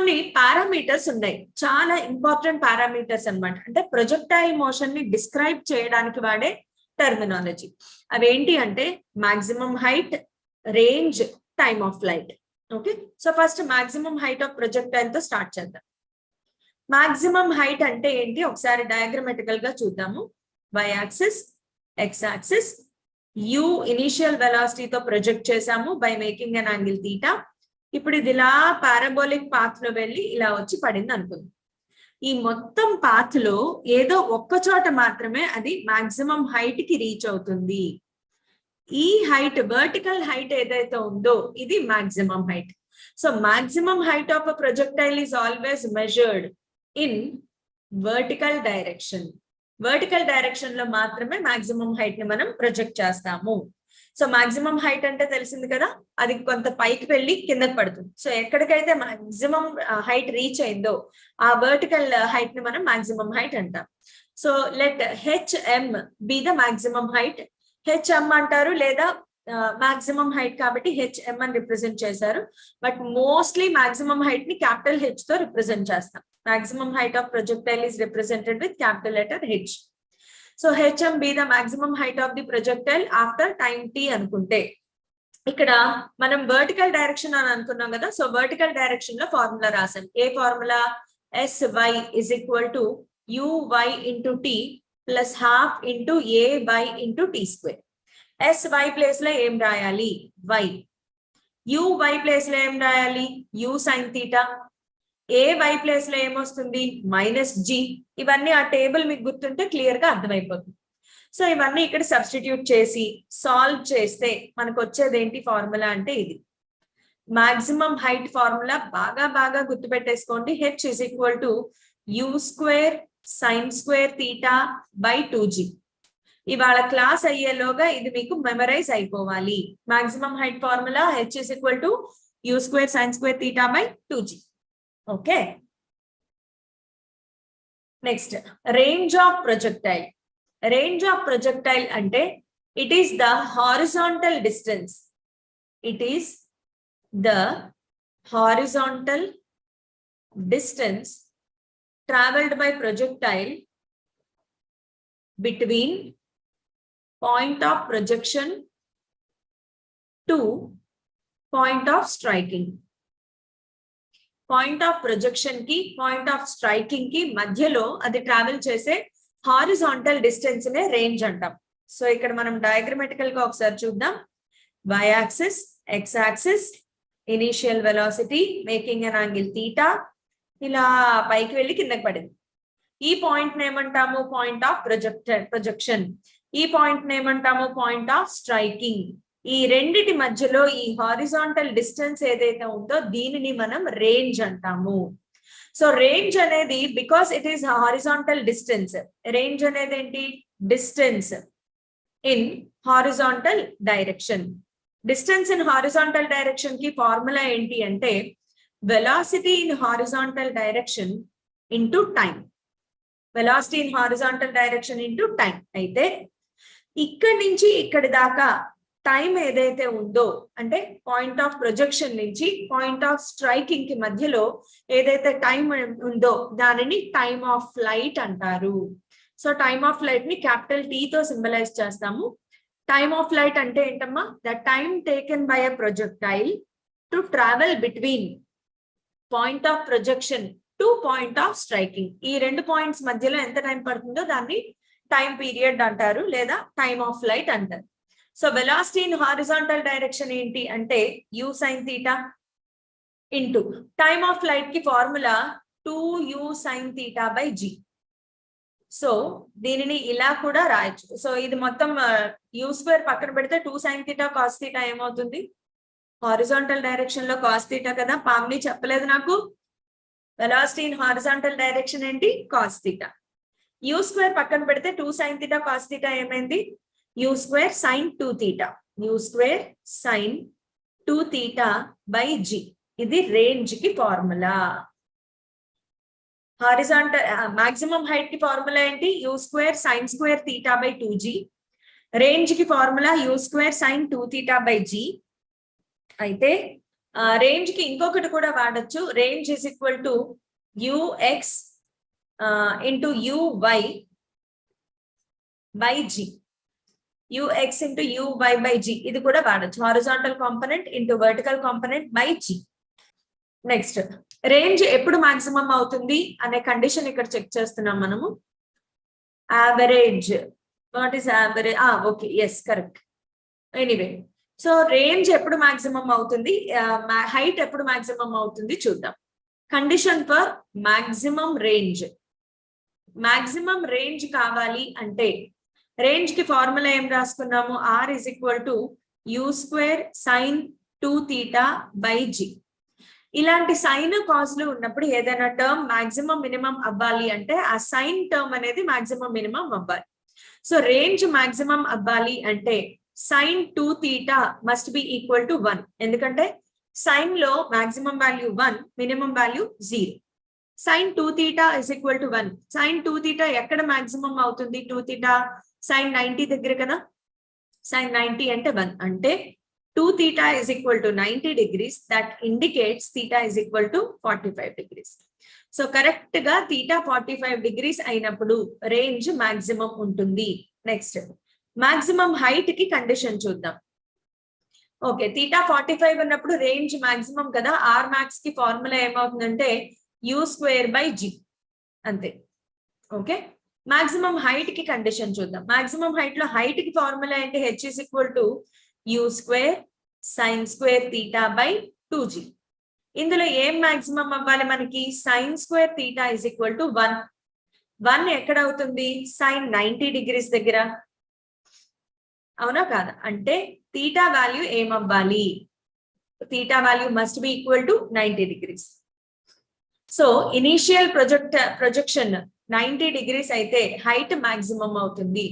కొన్ని పారామీటర్స్ ఉన్నాయి, చాలా ఇంపార్టెంట్ పారామీటర్స్ అన్నమాట. అంటే ప్రొజెక్టైల్ మోషన్ ని డిస్క్రైబ్ చేయడానికి వాడే టర్మినాలజీ. అవేంటి అంటే maximum height, range, time of flight. Okay, so first maximum height of projectile తో స్టార్ట్ చేద్దాం. మాక్సిమం హైట్ అంటే ఏంటి ఒకసారి డయాగ్రమాటికల్ గా చూద్దాము. y axis, x axis, u initial velocity తో ప్రొజెక్ట్ చేసాము by making an angle theta. ఇప్పుడు ఇది ఇలా పారాబోలిక్ పాత్ లో వెళ్ళి ఇలా వచ్చి పడింది అనుకుంది. ఈ మొత్తం పాత్ లో ఏదో ఒక్క చోట మాత్రమే అది మాక్సిమం హైట్ కి రీచ్ అవుతుంది. ఈ హైట్, వర్టికల్ హైట్ ఏదైతే ఉందో ఇది maximum height. So maximum height of a projectile is always measured in vertical direction. Vertical direction లో మాత్రమే మాక్సిమం హైట్ ని మనం ప్రొజెక్ట్ చేస్తాము. సో మాక్సిమం హైట్ అంటే తెలిసింది కదా, అది కొంత పైకి వెళ్ళి కిందకి పడుతుంది. సో ఎక్కడికైతే మాక్సిమం హైట్ రీచ్ అయిందో ఆ వర్టికల్ హైట్ ని మనం మాక్సిమం హైట్ అంటాం. So let HM be the maximum height. HM అంటారు లేదా మాక్సిమం హైట్ కాబట్టి హెచ్ఎం అని రిప్రజెంట్ చేశారు. బట్ మోస్ట్లీ మాక్సిమం హైట్ ని క్యాపిటల్ హెచ్ తో రిప్రజెంట్ చేస్తాం. Maximum height of projectile is represented with capital letter H. So HM be the maximum height of the projectile after time t అనుకుంటే ఇక్కడ మనం vertical direction అని అనుకున్నాం కదా. So vertical direction లో ఫార్ములా రాసాం. ఏ formula? SY is equal to UY into T plus half into AY into T square. SY place లో ఏం రాయాలి? Y. UY ప్లేస్ లో ఏం రాయాలి? U sin theta. AY place లో ఏమొస్తుంది? Minus g. ఇవన్నీ ఆ టేబుల్ మీకు గుర్తుంటే క్లియర్ గా అర్థమైపోతుంది. సో ఇవన్నీ ఇక్కడ సబ్స్టిట్యూట్ చేసి సాల్వ్ చేస్తే మనకు వచ్చేది ఏంటి ఫార్ములా అంటే ఇది. మాక్సిమం హైట్ ఫార్ములా బాగా గుర్తుపెట్టేసుకోండి. H is equal to U square sin square theta by 2g. ఇవాళ క్లాస్ అయ్యేలోగా ఇది మీకు మెమరైజ్ అయిపోవాలి. Maximum height formula H is equal to U square sin square theta by 2g. Okay. Next, range of projectile. Range of projectile ante it is the horizontal distance. It is the horizontal distance traveled by projectile between point of projection to point of striking. Point of projection కి point of striking కి మధ్యలో అది travel చేసే horizontal distance నే range అంటాం. So ఇక్కడ మనం డయాగ్రమాటికల్ గా ఒకసారి చూద్దాం. y axis, x axis, initial velocity making an angle theta, ఇలా పైకి వెళ్ళి కిందకి పడింది. ఈ పాయింట్ ఏమంటాము? Point of projection. ఈ పాయింట్ ఏమంటాము? Point of striking. ఈ రెండిటి మధ్యలో ఈ హారిజాంటల్ డిస్టెన్స్ ఏదైతే ఉందో దీనిని మనం రేంజ్ అంటాము. సో రేంజ్ అనేది because it is horizontal distance. Range అనేది ఏంటి? Distance in horizontal direction. Distance in horizontal direction కి ఫార్ములా ఏంటి అంటే velocity in horizontal direction into time. Velocity in horizontal direction into time. అయితే ఇక్కడి నుంచి ఇక్కడి దాకా టైం ఏదైతే ఉందో అంటే పాయింట్ ఆఫ్ ప్రొజెక్షన్ నుంచి పాయింట్ ఆఫ్ స్ట్రైకింగ్ కి మధ్యలో ఏదైతే టైం ఉందో దానిని టైమ్ ఆఫ్ ఫ్లైట్ అంటారు. సో టైమ్ ఆఫ్ ఫ్లైట్ ని క్యాపిటల్ టీ తో సింబలైజ్ చేస్తాము. టైమ్ ఆఫ్ ఫ్లైట్ అంటే ఏంటమ్మా? The time taken by a projectile to travel between point of projection to point of striking. ఈ రెండు పాయింట్స్ మధ్యలో ఎంత టైం పడుతుందో దాన్ని టైం పీరియడ్ అంటారు లేదా టైమ్ ఆఫ్ ఫ్లైట్ అంటారు. So velocity in horizontal direction ఏంటి అంటే u sin theta into time of flight కి formula 2u sin theta by g. So దీనిని ఇలా కూడా రాయొచ్చు. సో ఇది మొత్తం u స్క్వేర్ పక్కన పెడితే 2 sin theta cos theta ఏమవుతుంది? హారిజాంటల్ డైరెక్షన్ లో cos theta కదా. పామ్ని చెప్పలేదు నాకు. వెలాసిటీ ఇన్ హారిజాంటల్ డైరెక్షన్ ఏంటి? cos theta. u స్క్వేర్ పక్కన పెడితే 2 sin theta cos theta ఏమైంది? u square sin 2 theta. u square sin 2 theta by g. ఇది రేంజ్ కి ఫార్ములా. హారిజాంటల్ మాక్సిమం హైట్ కి ఫార్ములా ఏంటి? u square sin square theta by 2g. Range కి formula u square sin 2 theta by g. అయితే range కి ఇంకొకటి కూడా వాడచ్చు. Range is equal to ux into uy by g. ux into uy by g ఇది కూడా వాడచ్చు. Horizontal component into vertical component by g. Next range ఎప్పుడు maximum అవుతుంది అనే కండిషన్ ఇక్కడ చెక్ చేస్తున్నాం మనము. Average, what is average? Okay, yes, correct. Anyway, so range ఎప్పుడు మాక్సిమం అవుతుంది, హైట్ ఎప్పుడు మాక్సిమం అవుతుంది చూద్దాం. Condition for maximum range. Maximum range కావాలి అంటే రేంజ్ కి ఫార్ములా ఏం రాసుకున్నాము? r is equal to u² sin 2θ by g. ఇలాంటి సైన్ కాజ్లు ఉన్నప్పుడు ఏదైనా టర్మ్ మాక్సిమం మినిమం అవ్వాలి అంటే ఆ సైన్ టర్మ్ అనేది మాక్సిమం మినిమం అవ్వాలి. సో రేంజ్ మాక్సిమం అవ్వాలి అంటే sin 2θ must be equal to 1. ఎందుకంటే సైన్ లో maximum value 1, minimum value 0. sin 2θ is equal to 1. sin 2θ ఎక్కడ మాక్సిమం అవుతుంది? 2θ sin 90 దగ్గర కదా. sin 90 అంటే 1 అంటే 2θ is equal to 90 degrees. That indicates theta is equal to 45 degrees. So correct గా theta 45 degrees అయినప్పుడు రేంజ్ మాక్సిమం ఉంటుంది. నెక్స్ట్ మాక్సిమం హైట్ కి కండిషన్ చూద్దాం. ఓకే, theta 45 ఉన్నప్పుడు రేంజ్ మాక్సిమం కదా. r max కి ఫార్ములా ఏమవుతుందంటే u² బై g అంతే. ఓకే, మాక్సిమం హైట్ కి కండిషన్ చూద్దాం. మాక్సిమం హైట్ లో హైట్ కి ఫార్ములా ఏంటి? h is equal to u² sin square theta by 2g. ఇందులో ఏం మాక్సిమం అవ్వాలి మనకి? sin square theta is equal to 1. 1 ఎక్కడ అవుతుంది? sin 90 degrees దగ్గర, అవునా కాదా? అంటే theta వాల్యూ ఏమవ్వాలి? theta value must be equal to 90 degrees. So initial projection 90 degrees అయితే హైట్ మాక్సిమం అవుతుంది.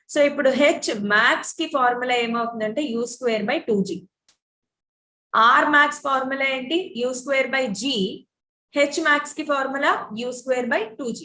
సో ఇప్పుడు h max కి ఫార్ములా ఏమవుతుందంటే u² by 2g. r max formula ఏంటి? u² by g. h max కి ఫార్ములా u² బై 2g.